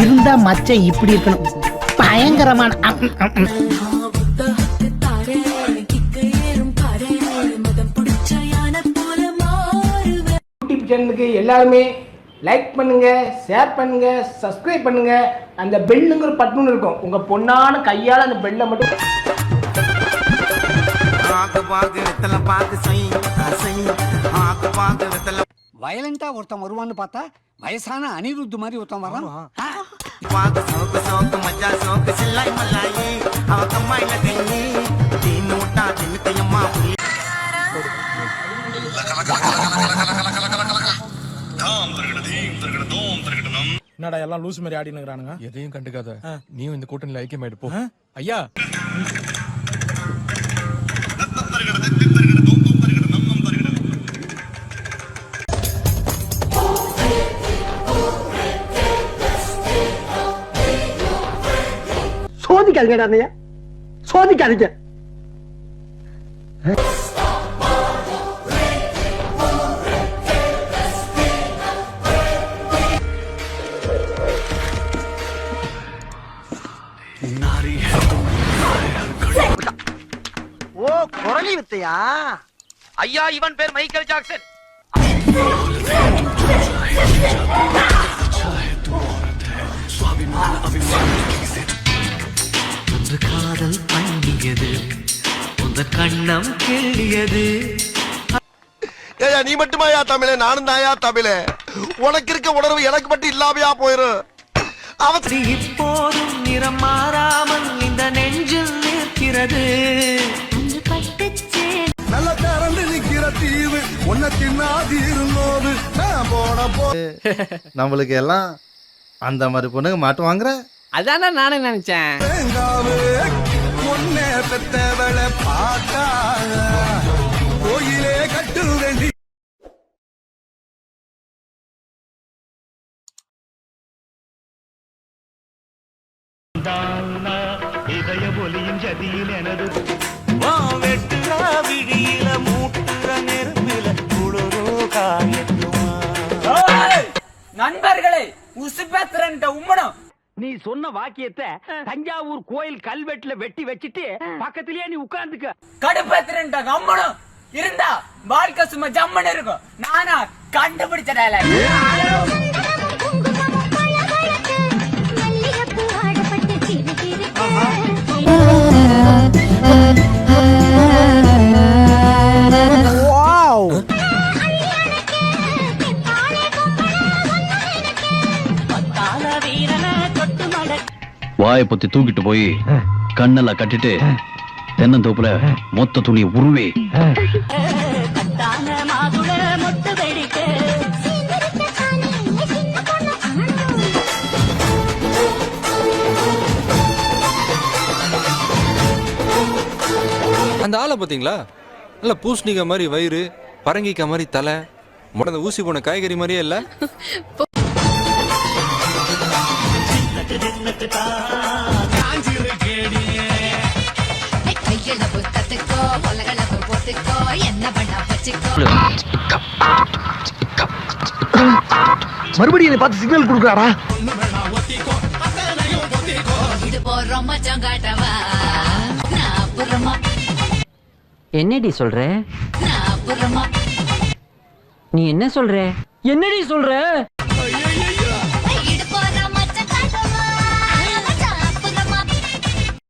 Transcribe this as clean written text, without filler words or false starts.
இருந்தா மச்சம் இப்படி இருக்கணும். பயங்கரமான யூடியூப் சேனலுக்கு எல்லாருமே லைக் பண்ணுங்க, ஷேர் பண்ணுங்க, சப்ஸ்கிரைப் பண்ணுங்க. அந்த பெல்லுங்கிற பட்டன் இருக்கும், உங்க பொண்ணான கையால அந்த பெல்லை மட்டும் வயலண்டா ஒருத்தன் வருவான்னு பார்த்தா வயசான அனிருத் மாதிரி ஒருத்தன் வரான். என்னடா எல்லாம் லூஸ் மாதிரி ஆடி நிக்கிறானுங்க. எதையும் கண்டுக்காத, நீயும் இந்த கூட்டணியில ஐக்கியமாயிடு போ. ஐயா சோதிக்காதீங்க, சோதிக்காதீங்க. ஓ குரலி வித்தையா? ஐயா இவன் பேர் மைக்கேல் ஜாக்சன். காதல் பண்ணியது உந்த கண்ணம் கிள்ளியது. ஏயா நீ மட்டுமாயா தமிழே, நானும் தாயா தமிழே. உனக்கு இருக்க உணர்வு எனக்கு மட்டும் இல்லாமையா போயிரும். அவசி இப்போதும் நிறம் மாறாமல் இந்த நெஞ்சில் நிற்கிறது. நல்ல திறந்து நிக்கிற தீவு உன்னை தின்னாதி இருந்தோது நம்மளுக்கு எல்லாம் அந்த மாதிரி பொண்ணுங்க மாட்டு வாங்குற. அதானே நானும் நினைச்சேன். பொண்ணே பெத்தவளை பார்த்தா கோயிலே கட்டு வேண்டி. இதய ஒலியும் ஜதியில் எனது வெட்டுற விழியில மூட்டுற நெருப்பில குளிரோ காயட்டுமா. நண்பர்களே, உசுபேத்திரன் உம்மனும் நீ சொன்ன வாக்கியத்தை தஞ்சாவூர் கோயில் கல்வெட்டுல வெட்டி வச்சிட்டு பக்கத்திலேயே நீ உட்கார்ந்துக்க. கடுப்பேத்திரன் அம்மனும் இருந்தா வாழ்க்கை சும்மா ஜம்மன் இருக்கும். நானா கண்டுபிடிச்ச டயலாக். வாயை பத்தி தூக்கிட்டு போய் கண்ணெல்லாம் கட்டிட்டு தென்னந்தோப்புல மொத்த துணியை உருவே. அந்த ஆளை பாத்தீங்களா? நல்ல பூசணிக்க மாதிரி வயிறு, பரங்கிக்க மாதிரி தலை, முடந்த ஊசி போன காய்கறி மாதிரியே இல்ல. மறுபடியும் பார்த்து சிக்னல் கொடுக்குறாரா? என்னடி சொல்ற? நீ என்ன சொல்ற? என்னடி சொல்ற?